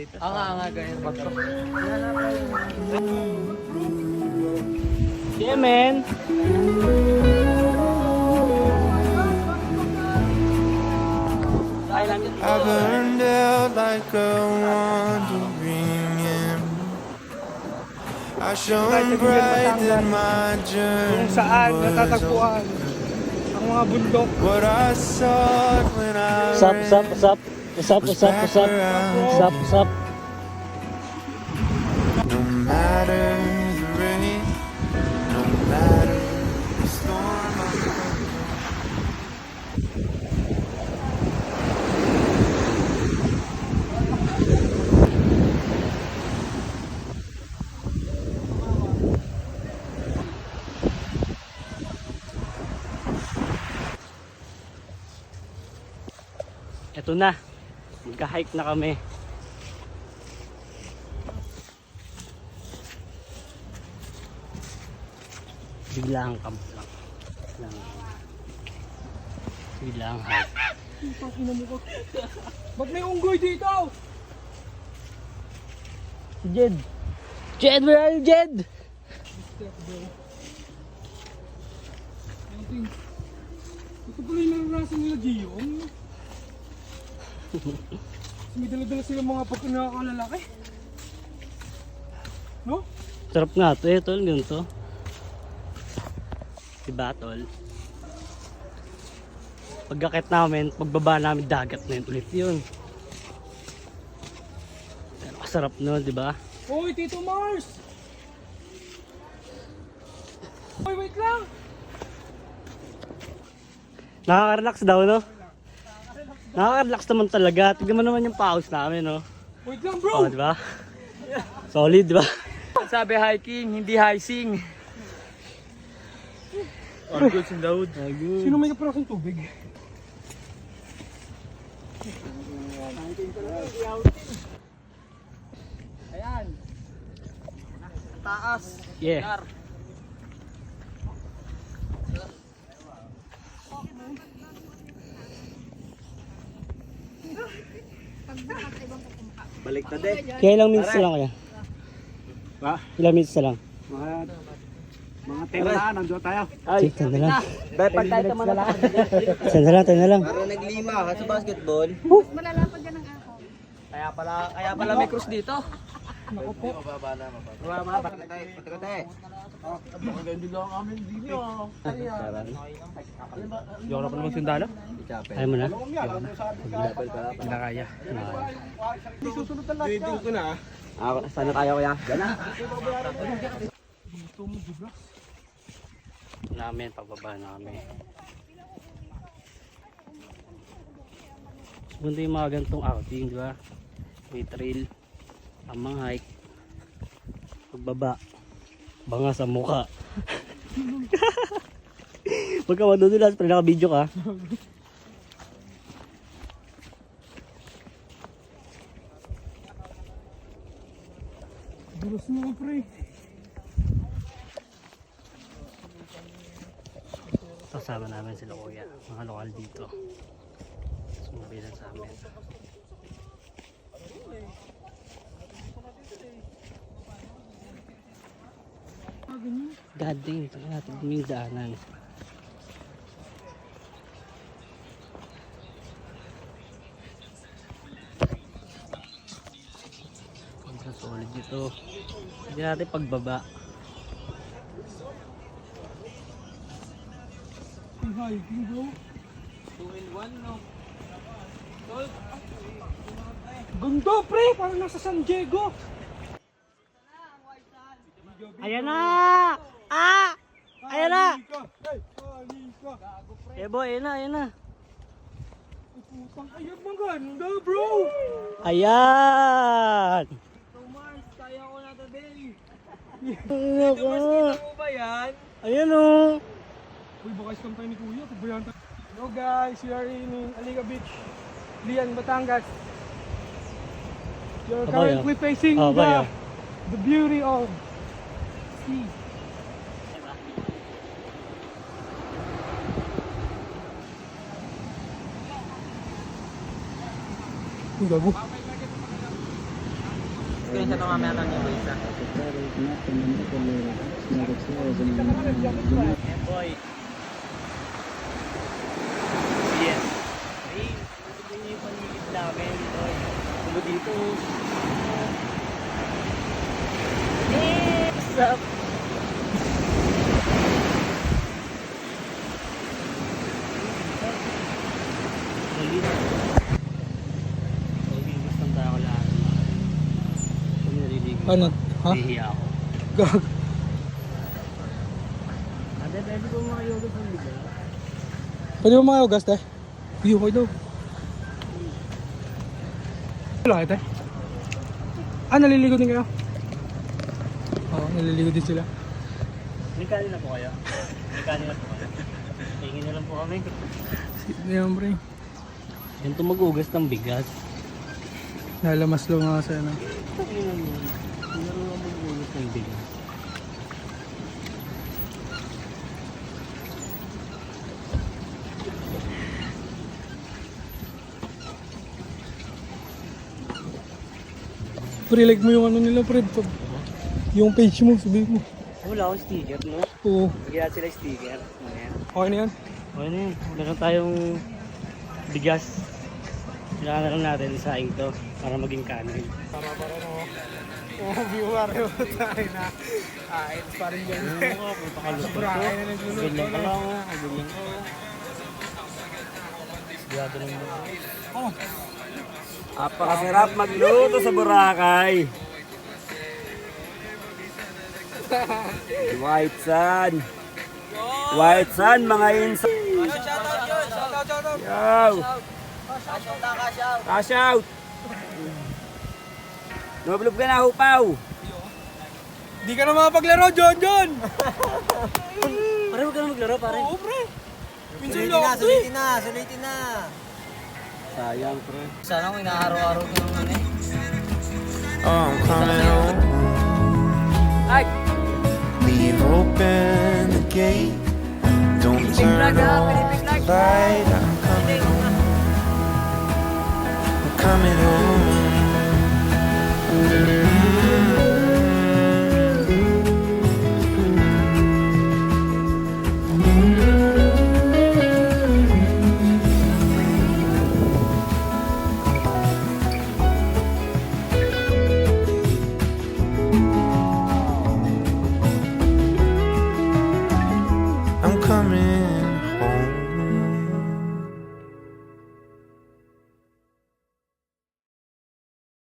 dito. Nga, ganyan. Batok. Yeah, man. I burned out like a wandering ember. I shone bright in my journey. Kung saan was natatagpuan ang mga bundok. what I sought when I What's up, ran. what's up, what's up? What's up, what's up, what's up? What's up, what's up? No matter the rain, no matter the storm, I'm Ito na. Magka-hike na kami. Biglang camp lang. Biglang hike. Ba't may unggoy dito? Si Jed. Jed, where are you, Jed? Ito pala yung naranasan nila, Giyong. May dala-dala silang mga pagkakalalaki. No? Sarap nga to eh, tol. Ganito. Diba, tol? Pagkakit namin, pagbaba namin dagat na yun ulit yun. Pero kasarap nun, diba? Hoy, Tito Mars! Hoy, wait lang! Nakaka-relax daw, no? Nakaka-relax naman talaga. Tignan mo naman yung pause namin, no? Wait lang, bro! Oh, diba? Solid, diba? Sabi hiking, hindi hicing. All good in the hood. All good. Sino may kaparasong tubig? Ayan. Taas. Yeah. Balik na din. Kaya ilang minutes na lang kaya? Ha? Ilang minutes na lang? Mga tela na, nandiyo tayo. Sige, tayo na lang. Dahil pag tayo naman na. Tayo na lang. Para naglima ka sa basketball. Malalapad yan ng ako. Kaya pala may cross dito. Naku po. Mababa na. Yung pa naman sundalo? Ayaw mo na? Hindi na kaya. Dito ko na. Sana kaya ko yan? Yan na. Namin, pagbaba namin. Ganda yung mga ganitong outing, di ba? May trail, tamang hike, pagbaba, banga sa mukha. Pagka madudulas, pero naka-video ka. Dulas mo, pre. Kasama namin sila kuya, mga lokal dito. Sumabilan sa amin. God dang, ito natin yung daanan. Ang solid dito. Hindi natin pagbaba. Hiking, bro. 2-in-1, no? Ganda, pre. Parang nasa San Diego. Ayan na! Ah! Ayan na! Halika. Eh boy, ayan na, ayan na. Putang ayag ng ganda, bro. Ayan! Mars, kaya ko na today. Ano ka? Ano ba yan? Ayan o! Uy, baka scam tayo ni Kuya. Pagbayan tayo. Hello guys, we are in Aliga Beach, Lian, Batangas. You're Abaya. currently facing Abaya. the beauty of sea. Uy, gago. screenshot ko mamaya lang yung isa. Boy. Yes. Ay, ito yung paligid namin. Boy. Tulo dito. What's up? Naliligo ng tao lahat. Kung naliligo. Ano? Ha? Nahihiya ako. Gag. Ate, pwede ko makayoga sa liga. Pwede mo mga ugas, te? Iyo ko daw. Wala kayo, te? Naliligo din kayo? Oo, naliligo din sila. May kanin na po kayo? May kanin na po kayo? Tingin na lang po kami. Hindi naman, pre. Yan tumagugas ng bigas. Nalamas lang nga sa ano. Tingin mo. Hindi na lang magugas ng bigas. Pre, like mo yung ano nila, pre. Yung page mo, sabihin mo. Wala akong sticker, no? Oo. Bigyan sila sticker. Ayan. Okay na yan. Okay na yun. Meron tayong bigas. Kailangan na lang natin isaing to para maging kanin. Para no. Oo, viewer yun tayo na. It's parang yan. Oo, pagpakalusot ko. Sobrang na nagluluto. Ganyan ka lang, ganyan ko. Sigurado lang mo. Oh. Napakasarap magluto sa Boracay. White Sun. White Sun, mga insa. Yo. Cash out. Noblob ka na, hupaw. Di ka na makapaglaro, John! Pare, huwag ka na maglaro, pare. Oo, pre. Minsan lang ako, eh. Sulitin na. Sayang, pre. Sana kung inaaraw-araw ko naman eh. Oh, I'm coming home. Leave open the gate. Don't turn off the light. I'm coming home.